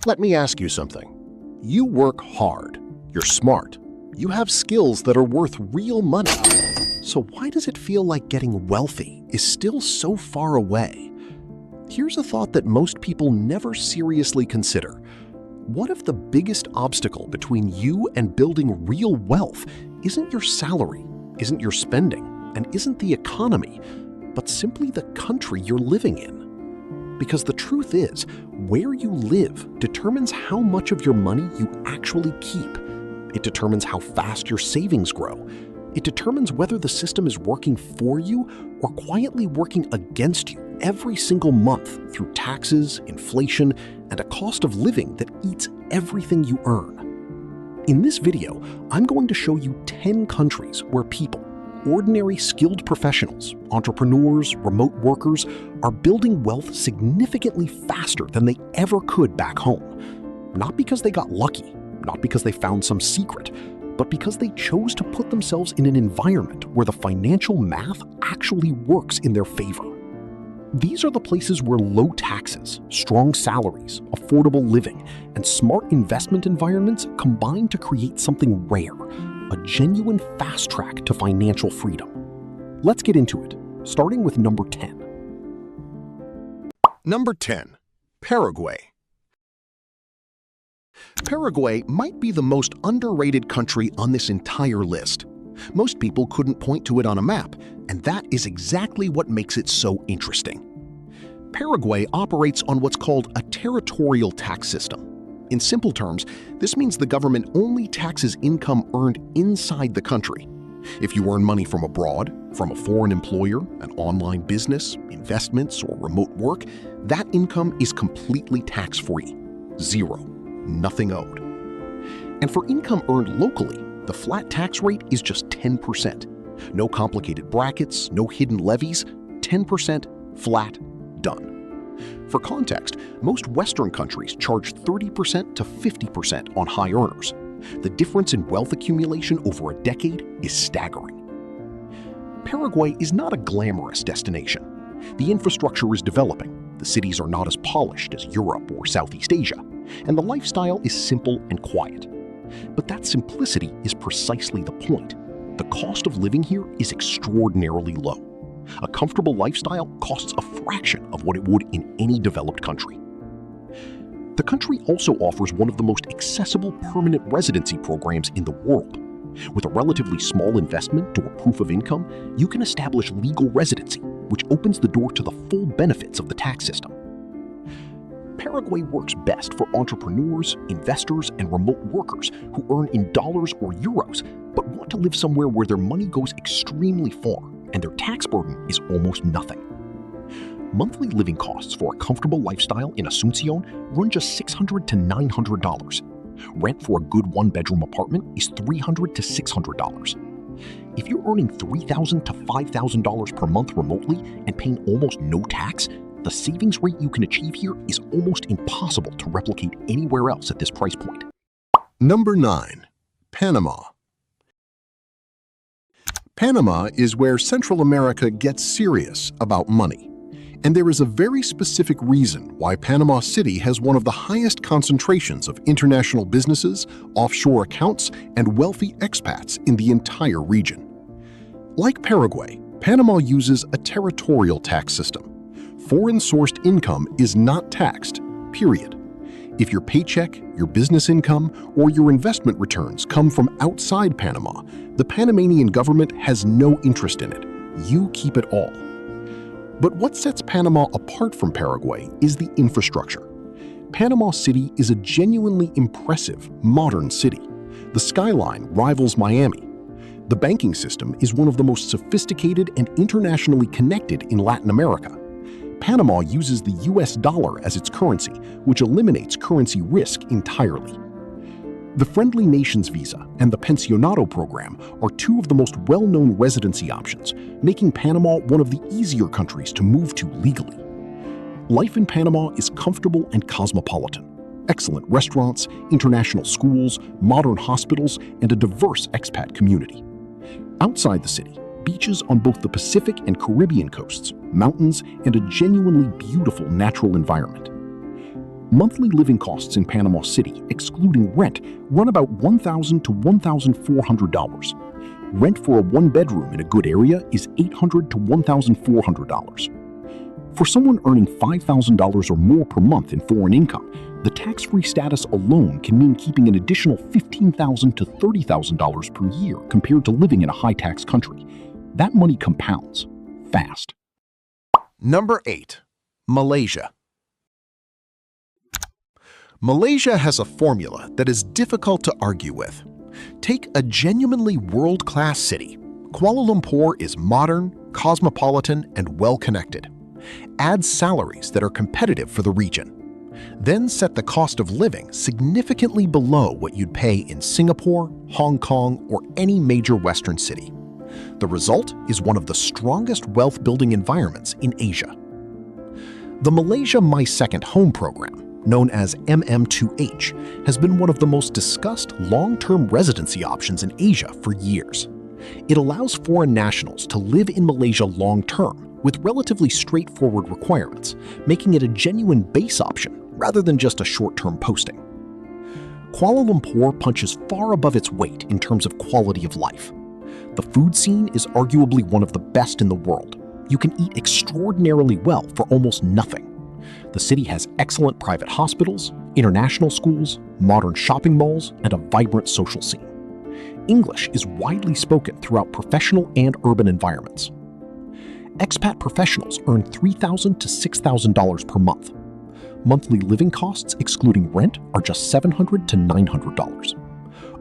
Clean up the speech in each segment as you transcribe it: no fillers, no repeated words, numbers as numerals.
Let me ask you something. You work hard, you're smart, you have skills that are worth real money. So why does it feel like getting wealthy is still so far away? Here's a thought that most people never seriously consider. What if the biggest obstacle between you and building real wealth isn't your salary, isn't your spending, and isn't the economy, but simply the country you're living in? Because the truth is, where you live determines how much of your money you actually keep. It determines how fast your savings grow. It determines whether the system is working for you or quietly working against you every single month through taxes, inflation, and a cost of living that eats everything you earn. In this video, I'm going to show you 10 countries where people, ordinary skilled professionals, entrepreneurs, remote workers, are building wealth significantly faster than they ever could back home. Not because they got lucky, not because they found some secret, but because they chose to put themselves in an environment where the financial math actually works in their favor. These are the places where low taxes, strong salaries, affordable living, and smart investment environments combine to create something rare, a genuine fast track to financial freedom. Let's get into it, starting with number 10. Number 10. Paraguay. Paraguay might be the most underrated country on this entire list. Most people couldn't point to it on a map, and that is exactly what makes it so interesting. Paraguay operates on what's called a territorial tax system. In simple terms, this means the government only taxes income earned inside the country. If you earn money from abroad, from a foreign employer, an online business, investments, or remote work, that income is completely tax-free. Zero. Nothing owed. And for income earned locally, the flat tax rate is just 10%. No complicated brackets, no hidden levies, 10% flat, done. For context, most Western countries charge 30% to 50% on high earners. The difference in wealth accumulation over a decade is staggering. Paraguay is not a glamorous destination. The infrastructure is developing. The cities are not as polished as Europe or Southeast Asia, and the lifestyle is simple and quiet. But that simplicity is precisely the point. The cost of living here is extraordinarily low. A comfortable lifestyle costs a fraction of what it would in any developed country. The country also offers one of the most accessible permanent residency programs in the world. With a relatively small investment or proof of income, you can establish legal residency, which opens the door to the full benefits of the tax system. Paraguay works best for entrepreneurs, investors, and remote workers who earn in dollars or euros, but want to live somewhere where their money goes extremely far and their tax burden is almost nothing. Monthly living costs for a comfortable lifestyle in Asunción run just $600 to $900. Rent for a good one-bedroom apartment is $300 to $600. If you're earning $3,000 to $5,000 per month remotely and paying almost no tax, the savings rate you can achieve here is almost impossible to replicate anywhere else at this price point. Number 9. Panama. Panama is where Central America gets serious about money. And there is a very specific reason why Panama City has one of the highest concentrations of international businesses, offshore accounts, and wealthy expats in the entire region. Like Paraguay, Panama uses a territorial tax system. Foreign-sourced income is not taxed, period. If your paycheck, your business income, or your investment returns come from outside Panama, the Panamanian government has no interest in it. You keep it all. But what sets Panama apart from Paraguay is the infrastructure. Panama City is a genuinely impressive, modern city. The skyline rivals Miami. The banking system is one of the most sophisticated and internationally connected in Latin America. Panama uses the US dollar as its currency, which eliminates currency risk entirely. The Friendly Nations visa and the Pensionado program are two of the most well-known residency options, making Panama one of the easier countries to move to legally. Life in Panama is comfortable and cosmopolitan. Excellent restaurants, international schools, modern hospitals, and a diverse expat community. Outside the city, beaches on both the Pacific and Caribbean coasts, mountains, and a genuinely beautiful natural environment. Monthly living costs in Panama City, excluding rent, run about $1,000 to $1,400. Rent for a one-bedroom in a good area is $800 to $1,400. For someone earning $5,000 or more per month in foreign income, the tax-free status alone can mean keeping an additional $15,000 to $30,000 per year compared to living in a high-tax country. That money compounds fast. Number 8. Malaysia. Malaysia has a formula that is difficult to argue with. Take a genuinely world-class city. Kuala Lumpur is modern, cosmopolitan, and well-connected. Add salaries that are competitive for the region. Then set the cost of living significantly below what you'd pay in Singapore, Hong Kong, or any major Western city. The result is one of the strongest wealth-building environments in Asia. The Malaysia My Second Home program, known as MM2H, has been one of the most discussed long-term residency options in Asia for years. It allows foreign nationals to live in Malaysia long-term with relatively straightforward requirements, making it a genuine base option rather than just a short-term posting. Kuala Lumpur punches far above its weight in terms of quality of life. The food scene is arguably one of the best in the world. You can eat extraordinarily well for almost nothing. The city has excellent private hospitals, international schools, modern shopping malls, and a vibrant social scene. English is widely spoken throughout professional and urban environments. Expat professionals earn $3,000 to $6,000 per month. Monthly living costs, excluding rent, are just $700 to $900.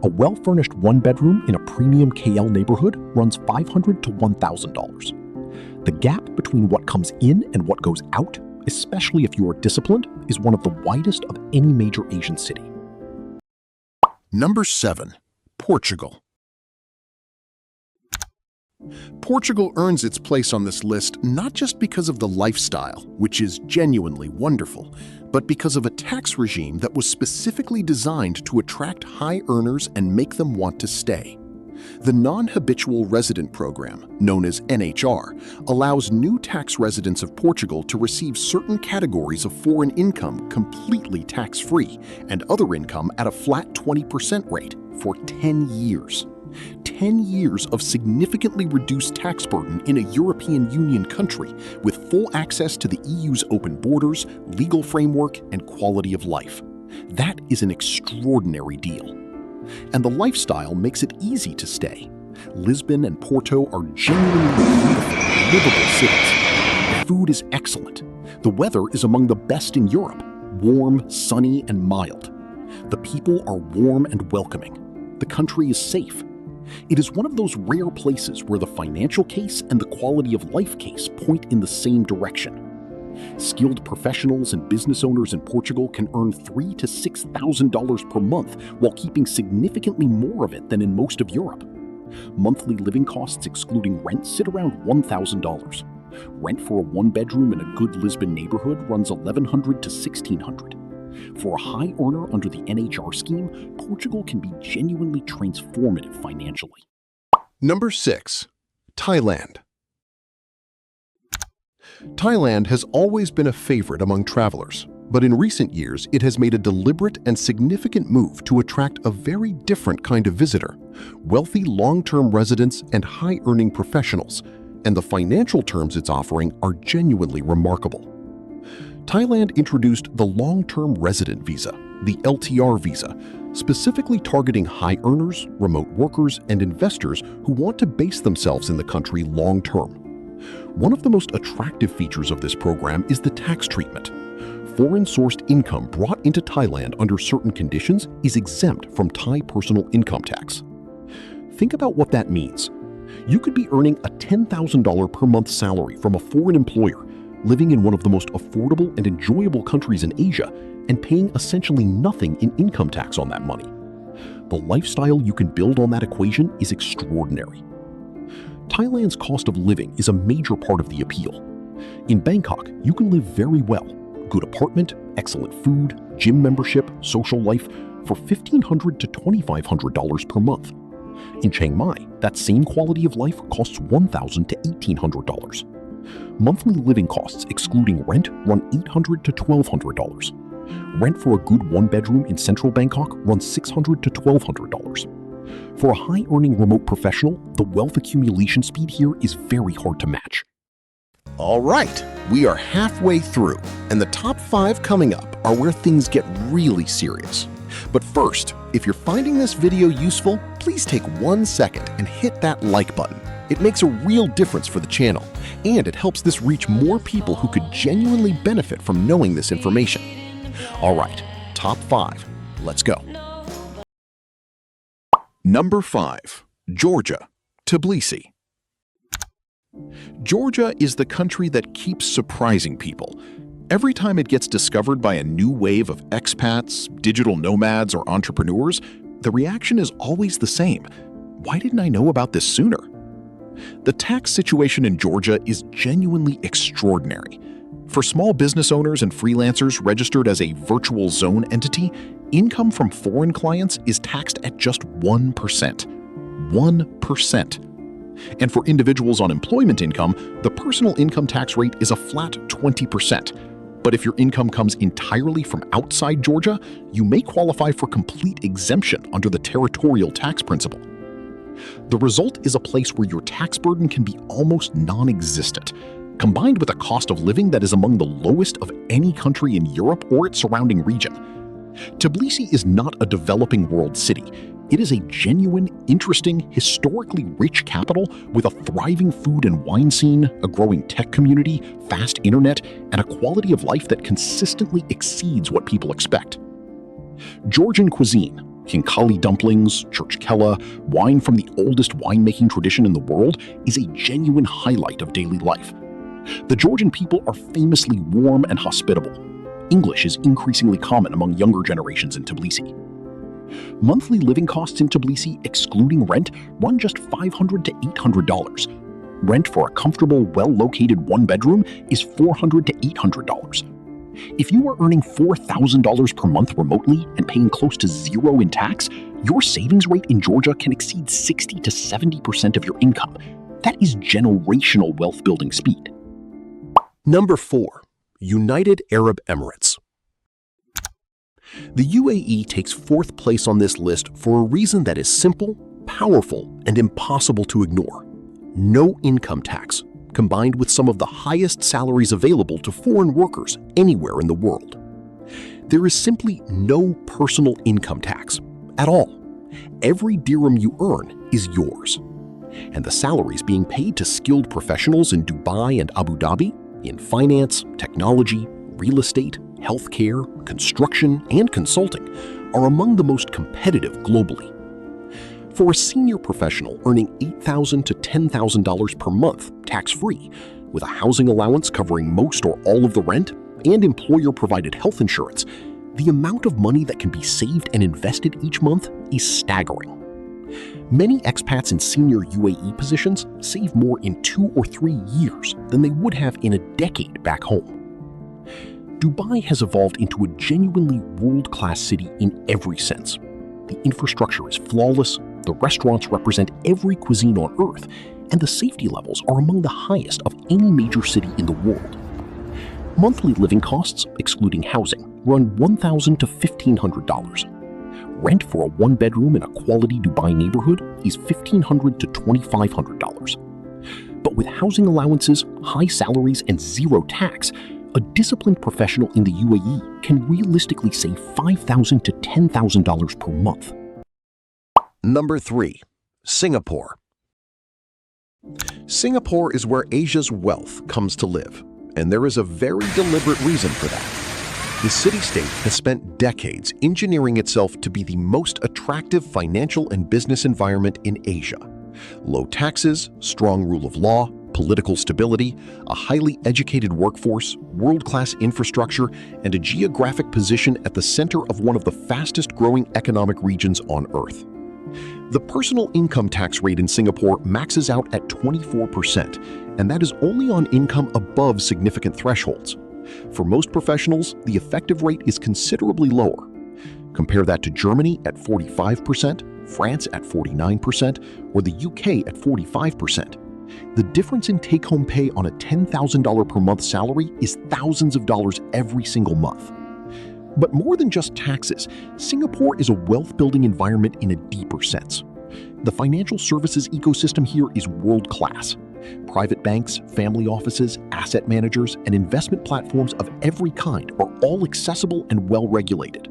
A well-furnished one-bedroom in a premium KL neighborhood runs $500 to $1,000. The gap between what comes in and what goes out, especially if you are disciplined, is one of the widest of any major Asian city. Number 7. Portugal. Portugal earns its place on this list not just because of the lifestyle, which is genuinely wonderful, but because of a tax regime that was specifically designed to attract high earners and make them want to stay. The Non-Habitual Resident Program, known as NHR, allows new tax residents of Portugal to receive certain categories of foreign income completely tax-free and other income at a flat 20% rate for 10 years. 10 years of significantly reduced tax burden in a European Union country with full access to the EU's open borders, legal framework, and quality of life. That is an extraordinary deal. And the lifestyle makes it easy to stay. Lisbon and Porto are genuinely beautiful, livable cities. The food is excellent. The weather is among the best in Europe, warm, sunny, and mild. The people are warm and welcoming. The country is safe. It is one of those rare places where the financial case and the quality of life case point in the same direction. Skilled professionals and business owners in Portugal can earn $3,000 to $6,000 per month while keeping significantly more of it than in most of Europe. Monthly living costs excluding rent sit around $1,000. Rent for a one-bedroom in a good Lisbon neighborhood runs $1,100 to $1,600. For a high earner under the NHR scheme, Portugal can be genuinely transformative financially. Number 6. Thailand. Thailand has always been a favorite among travelers, but in recent years it has made a deliberate and significant move to attract a very different kind of visitor: wealthy long-term residents and high-earning professionals, and the financial terms it's offering are genuinely remarkable. Thailand introduced the Long-Term Resident Visa, the LTR visa, specifically targeting high earners, remote workers, and investors who want to base themselves in the country long-term. One of the most attractive features of this program is the tax treatment. Foreign-sourced income brought into Thailand under certain conditions is exempt from Thai personal income tax. Think about what that means. You could be earning a $10,000 per month salary from a foreign employer, living in one of the most affordable and enjoyable countries in Asia, and paying essentially nothing in income tax on that money. The lifestyle you can build on that equation is extraordinary. Thailand's cost of living is a major part of the appeal. In Bangkok, you can live very well. Good apartment, excellent food, gym membership, social life for $1,500 to $2,500 per month. In Chiang Mai, that same quality of life costs $1,000 to $1,800. Monthly living costs excluding rent run $800 to $1,200. Rent for a good one-bedroom in central Bangkok runs $600 to $1,200. For a high-earning remote professional, the wealth accumulation speed here is very hard to match. All right, we are halfway through, and the top 5 coming up are where things get really serious. But first, if you're finding this video useful, please take 1 second and hit that like button. It makes a real difference for the channel, and it helps this reach more people who could genuinely benefit from knowing this information. All right, top 5, let's go. Number 5. Georgia, Tbilisi. Georgia is the country that keeps surprising people. Every time it gets discovered by a new wave of expats, digital nomads, or entrepreneurs, the reaction is always the same. Why didn't I know about this sooner? The tax situation in Georgia is genuinely extraordinary. For small business owners and freelancers registered as a virtual zone entity, income from foreign clients is taxed at just 1%. 1%. And for individuals on employment income, the personal income tax rate is a flat 20%. But if your income comes entirely from outside Georgia, you may qualify for complete exemption under the territorial tax principle. The result is a place where your tax burden can be almost non-existent, combined with a cost of living that is among the lowest of any country in Europe or its surrounding region. Tbilisi is not a developing world city. It is a genuine, interesting, historically rich capital with a thriving food and wine scene, a growing tech community, fast internet, and a quality of life that consistently exceeds what people expect. Georgian cuisine, khinkali dumplings, churchkella, wine from the oldest winemaking tradition in the world, is a genuine highlight of daily life. The Georgian people are famously warm and hospitable. English is increasingly common among younger generations in Tbilisi. Monthly living costs in Tbilisi, excluding rent, run just $500 to $800. Rent for a comfortable, well-located one-bedroom is $400 to $800. If you are earning $4,000 per month remotely and paying close to zero in tax, your savings rate in Georgia can exceed 60 to 70% of your income. That is generational wealth-building speed. Number 4. United Arab Emirates. The UAE takes 4th place on this list for a reason that is simple, powerful, and impossible to ignore. No income tax, combined with some of the highest salaries available to foreign workers anywhere in the world. There is simply no personal income tax at all. Every dirham you earn is yours. And the salaries being paid to skilled professionals in Dubai and Abu Dhabi, in finance, technology, real estate, healthcare, construction, and consulting, are among the most competitive globally. For a senior professional earning $8,000 to $10,000 per month tax-free, with a housing allowance covering most or all of the rent, and employer-provided health insurance, the amount of money that can be saved and invested each month is staggering. Many expats in senior UAE positions save more in 2 or 3 years than they would have in a decade back home. Dubai has evolved into a genuinely world-class city in every sense. The infrastructure is flawless, the restaurants represent every cuisine on earth, and the safety levels are among the highest of any major city in the world. Monthly living costs, excluding housing, run $1,000 to $1,500. Rent for a one-bedroom in a quality Dubai neighborhood is $1,500 to $2,500. But with housing allowances, high salaries, and zero tax, a disciplined professional in the UAE can realistically save $5,000 to $10,000 per month. Number 3. Singapore. Singapore is where Asia's wealth comes to live, and there is a very deliberate reason for that. The city-state has spent decades engineering itself to be the most attractive financial and business environment in Asia. Low taxes, strong rule of law, political stability, a highly educated workforce, world-class infrastructure, and a geographic position at the center of one of the fastest-growing economic regions on Earth. The personal income tax rate in Singapore maxes out at 24%, and that is only on income above significant thresholds. For most professionals, the effective rate is considerably lower. Compare that to Germany at 45%, France at 49%, or the UK at 45%. The difference in take-home pay on a $10,000 per month salary is thousands of dollars every single month. But more than just taxes, Singapore is a wealth-building environment in a deeper sense. The financial services ecosystem here is world-class. Private banks, family offices, asset managers, and investment platforms of every kind are all accessible and well-regulated.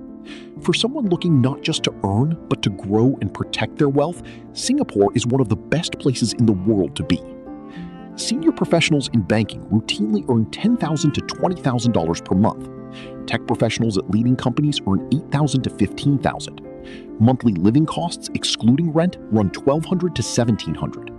For someone looking not just to earn, but to grow and protect their wealth, Singapore is one of the best places in the world to be. Senior professionals in banking routinely earn $10,000 to $20,000 per month. Tech professionals at leading companies earn $8,000 to $15,000. Monthly living costs, excluding rent, run $1,200 to $1,700.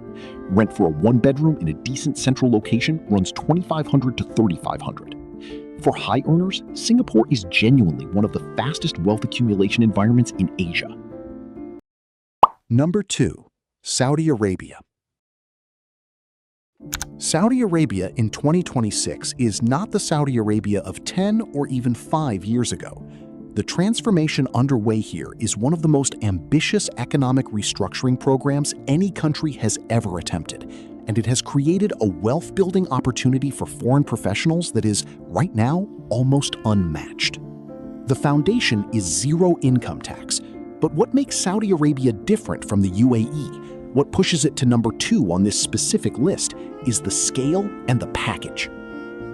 Rent for a one-bedroom in a decent central location runs $2,500 to $3,500. For high earners, Singapore is genuinely one of the fastest wealth accumulation environments in Asia. Number 2. Saudi Arabia. Saudi Arabia in 2026 is not the Saudi Arabia of 10 or even 5 years ago. The transformation underway here is one of the most ambitious economic restructuring programs any country has ever attempted, and it has created a wealth-building opportunity for foreign professionals that is, right now, almost unmatched. The foundation is zero income tax, but what makes Saudi Arabia different from the UAE, what pushes it to number 2 on this specific list, is the scale and the package.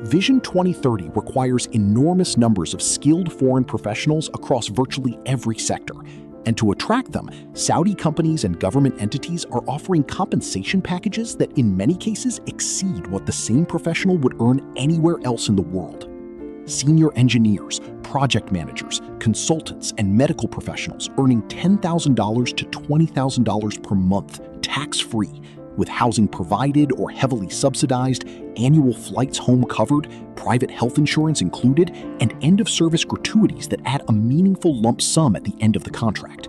Vision 2030 requires enormous numbers of skilled foreign professionals across virtually every sector. And to attract them, Saudi companies and government entities are offering compensation packages that in many cases exceed what the same professional would earn anywhere else in the world. Senior engineers, project managers, consultants, and medical professionals earning $10,000 to $20,000 per month, tax-free, with housing provided or heavily subsidized, annual flights home covered, private health insurance included, and end-of-service gratuities that add a meaningful lump sum at the end of the contract.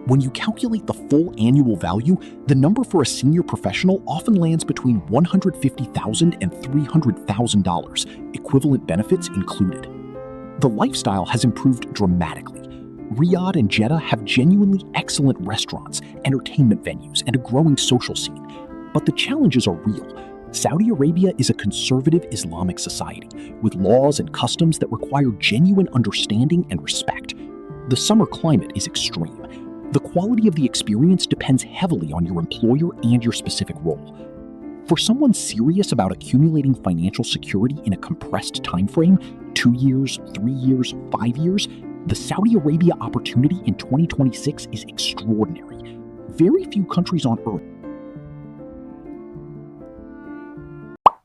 When you calculate the full annual value, the number for a senior professional often lands between $150,000 and $300,000, equivalent benefits included. The lifestyle has improved dramatically. Riyadh and Jeddah have genuinely excellent restaurants, entertainment venues, and a growing social scene. But the challenges are real. Saudi Arabia is a conservative Islamic society, with laws and customs that require genuine understanding and respect. The summer climate is extreme. The quality of the experience depends heavily on your employer and your specific role. For someone serious about accumulating financial security in a compressed time frame, 2 years, 3 years, 5 years, the Saudi Arabia opportunity in 2026 is extraordinary. Very few countries on earth.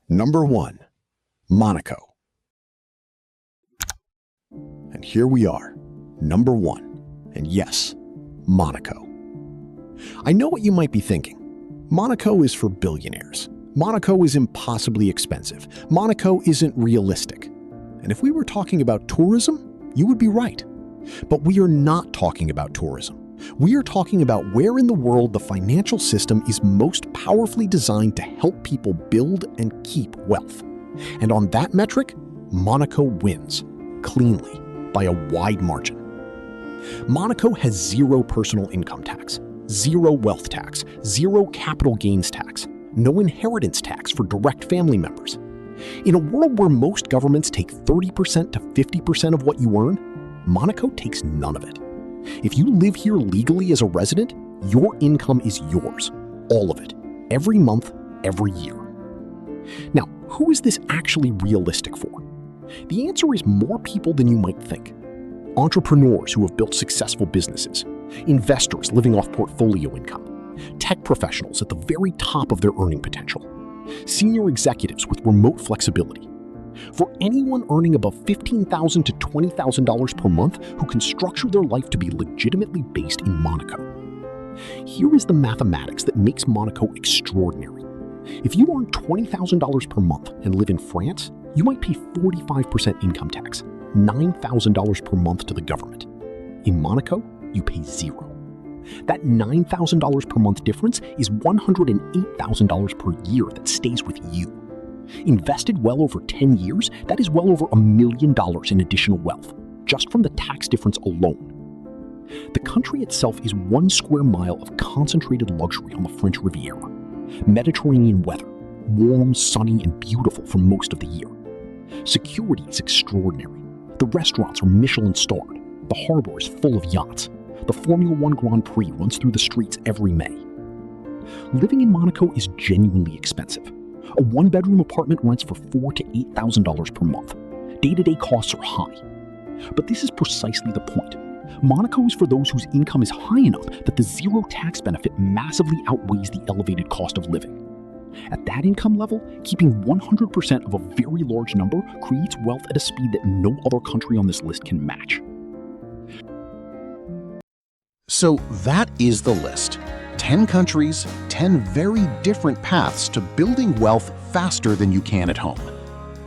Number 1. Monaco. And here we are, number 1. And yes, Monaco. I know what you might be thinking. Monaco is for billionaires. Monaco is impossibly expensive. Monaco isn't realistic. And if we were talking about tourism, you would be right. But we are not talking about tourism. We are talking about where in the world the financial system is most powerfully designed to help people build and keep wealth. And on that metric, Monaco wins, cleanly, by a wide margin. Monaco has zero personal income tax, zero wealth tax, zero capital gains tax, no inheritance tax for direct family members. In a world where most governments take 30% to 50% of what you earn, Monaco takes none of it. If you live here legally as a resident, your income is yours, all of it, every month, every year. Now, who is this actually realistic for? The answer is more people than you might think. Entrepreneurs who have built successful businesses, investors living off portfolio income, tech professionals at the very top of their earning potential, senior executives with remote flexibility. For anyone earning above $15,000 to $20,000 per month who can structure their life to be legitimately based in Monaco. Here is the mathematics that makes Monaco extraordinary. If you earn $20,000 per month and live in France, you might pay 45% income tax, $9,000 per month to the government. In Monaco, you pay zero. That $9,000 per month difference is $108,000 per year that stays with you. Invested well over 10 years, that is well over $1 million in additional wealth, just from the tax difference alone. The country itself is 1 square mile of concentrated luxury on the French Riviera. Mediterranean weather, warm, sunny, and beautiful for most of the year. Security is extraordinary. The restaurants are Michelin-starred. The harbor is full of yachts. The Formula One Grand Prix runs through the streets every May. Living in Monaco is genuinely expensive. A one-bedroom apartment rents for $4,000 to $8,000 per month. Day-to-day costs are high. But this is precisely the point. Monaco is for those whose income is high enough that the zero tax benefit massively outweighs the elevated cost of living. At that income level, keeping 100% of a very large number creates wealth at a speed that no other country on this list can match. So that is the list. 10 countries, 10 very different paths to building wealth faster than you can at home.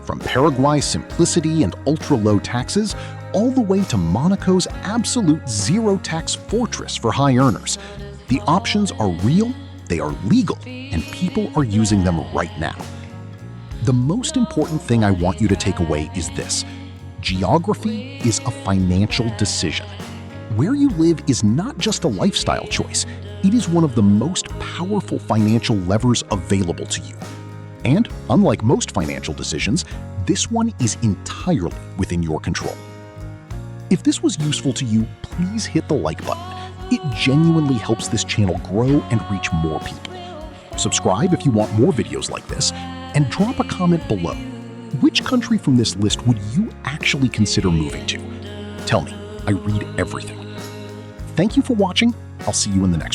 From Paraguay's simplicity and ultra-low taxes, all the way to Monaco's absolute zero-tax fortress for high earners. The options are real, they are legal, and people are using them right now. The most important thing I want you to take away is this: geography is a financial decision. Where you live is not just a lifestyle choice, it is one of the most powerful financial levers available to you. And unlike most financial decisions, this one is entirely within your control. If this was useful to you, please hit the like button. It genuinely helps this channel grow and reach more people. Subscribe if you want more videos like this, and drop a comment below. Which country from this list would you actually consider moving to? Tell me, I read everything. Thank you for watching. I'll see you in the next one.